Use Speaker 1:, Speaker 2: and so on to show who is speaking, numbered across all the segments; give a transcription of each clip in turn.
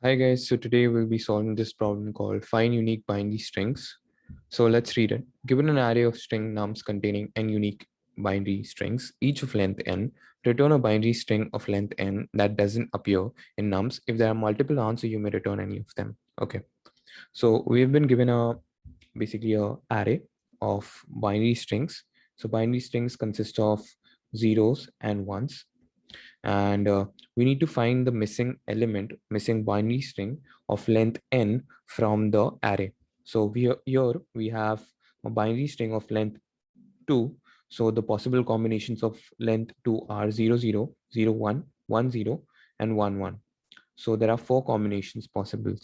Speaker 1: Hi guys, so today we'll be solving this problem called find unique binary strings. So let's read it. Given an array of string nums containing n unique binary strings, each of length n, return a binary string of length n that doesn't appear in nums. If there are multiple answers, you may return any of them. Okay, so we've been given basically a array of binary strings. So binary strings consist of zeros and ones, and we need to find the missing binary string of length n from the array. So here we have a binary string of length 2. So the possible combinations of length 2 are 0 0 0 1 1 0 and 1 1. So there are four combinations possible.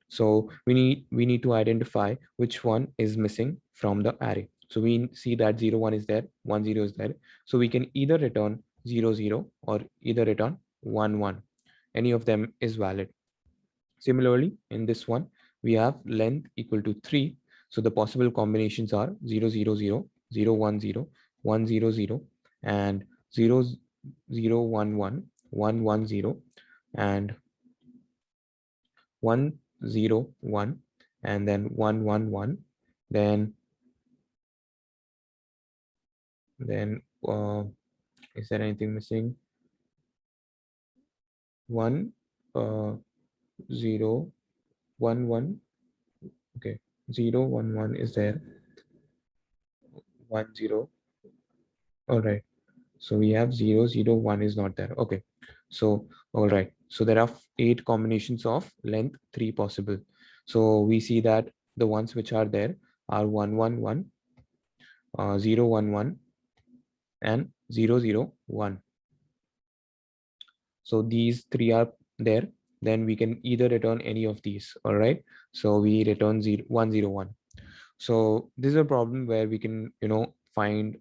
Speaker 1: So we need to identify which one is missing from the array. So we see that 0 1 is there, 1 0 is there. So we can either return 0 0 or either return 1 1. Any of them is valid. Similarly, in this one, we have length equal to 3. So the possible combinations are 0 0 0 0 1 0 1 0 0 and 0 0 1 1 1 1 0 and 1 0 1 and then 1 1 1. Then is there anything missing? 1 0 1 1. Okay, 0 1 1 is there. 1 0. All right, so we have 0 0 1 is not there. Okay, so all right, so there are 8 combinations of length 3 possible. So we see that the ones which are there are 1 1 1, 0 1 1 and 0 0 1. So these 3 are there. Then we can either return any of these. All right, so we return 0 1 0 1. So this is a problem where we can find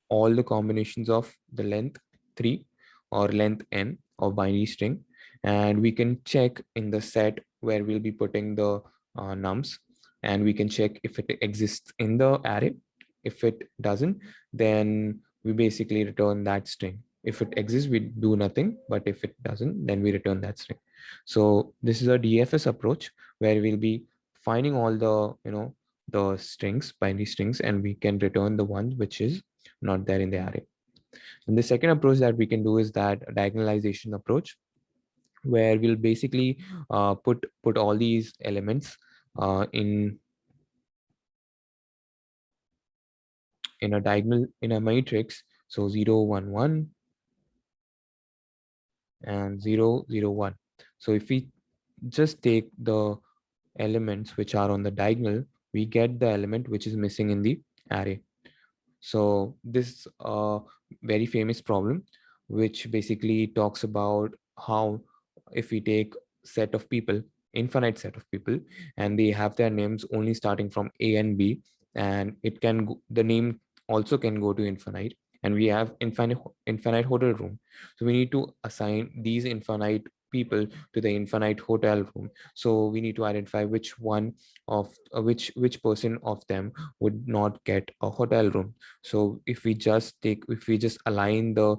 Speaker 1: all the combinations of the length 3 or length n of binary string, and we can check in the set where we'll be putting the nums, and we can check if it exists in the array. If it doesn't, then we basically return that string. If it exists, we do nothing, but if it doesn't, then we return that string. So this is a DFS approach where we'll be finding all the the strings, binary strings, and we can return the one which is not there in the array. And the second approach that we can do is that diagonalization approach, where we'll basically put all these elements in a diagonal in a matrix. So 0 1 1 and 0 0 1. So if we just take the elements which are on the diagonal, we get the element which is missing in the array. So this very famous problem, which basically talks about how if we take set of people, infinite set of people, and they have their names only starting from A and B, and it can go, the name also can go to infinite, and we have infinite hotel room. So we need to assign these infinite people to the infinite hotel room. So we need to identify which one of which person of them would not get a hotel room. So if we just align the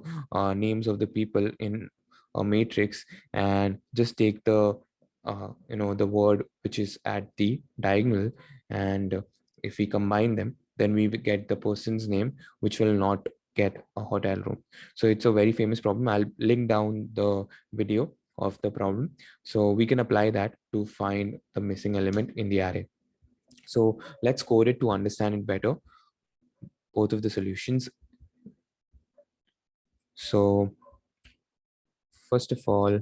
Speaker 1: names of the people in a matrix and just take the the word which is at the diagonal, and if we combine them, then we will get the person's name which will not get a hotel room. So it's a very famous problem. I'll link down the video of the problem, so we can apply that to find the missing element in the array. So let's code it to understand it better, both of the solutions. So first of all,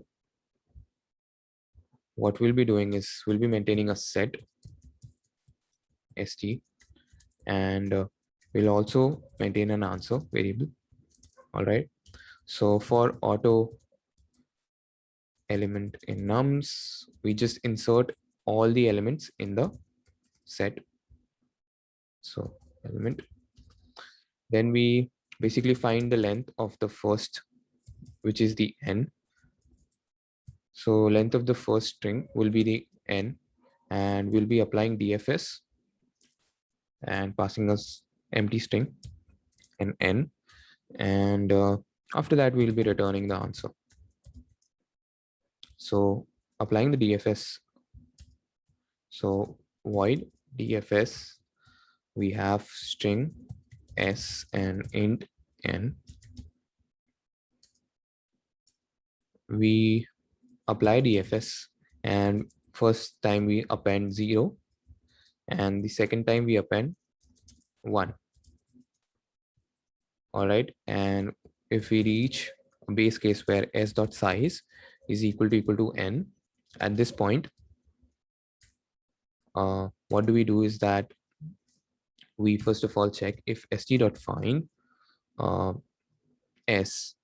Speaker 1: what we'll be doing is we'll be maintaining a set st, and we'll also maintain an answer variable. All right, so for auto element in nums, we just insert all the elements in the set. So element, then we basically find the length of the first, which is the n. So length of the first string will be the n, and we'll be applying DFS and passing us empty string and n, and after that we'll be returning the answer. So applying the DFS. So void DFS, we have string s and int n. We apply DFS, and first time we append 0, and the second time we append 1. All right, and if we reach a base case where s dot size is equal to n, at this point, what do we do is that we first of all check if st.find s.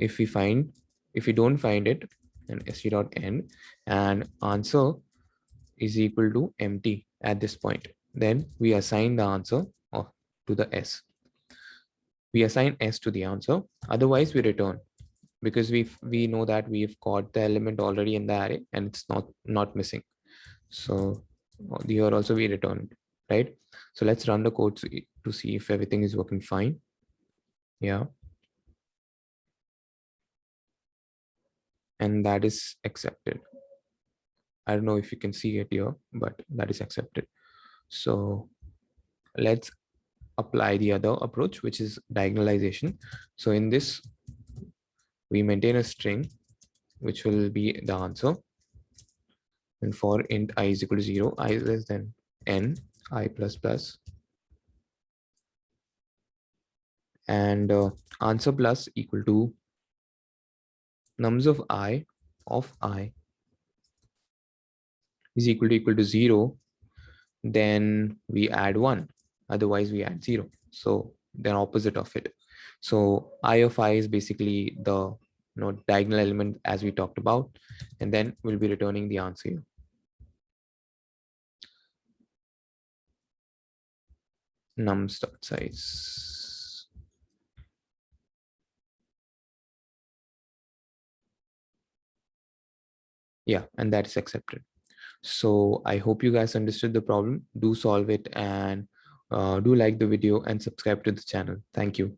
Speaker 1: If we don't find it, then st.end and answer is equal to empty at this point, then we assign the answer to the s. We assign s to the answer, otherwise we return, because we know that we've got the element already in the array and it's not missing. So here also we returned, right? So let's run the code to see if everything is working fine. Yeah, and that is accepted. I don't know if you can see it here, but that is accepted. So let's apply the other approach, which is diagonalization. So in this, we maintain a string, which will be the answer. And for int I is equal to 0, I is less than n, I plus plus. And answer plus equal to nums of I is equal to 0, then we add 1, otherwise we add 0. So then opposite of it. So I of I is basically the diagonal element as we talked about, and then we'll be returning the answer here. Nums.size. Yeah, and that is accepted. So I hope you guys understood the problem. Do solve it, and do like the video and subscribe to the channel. Thank you.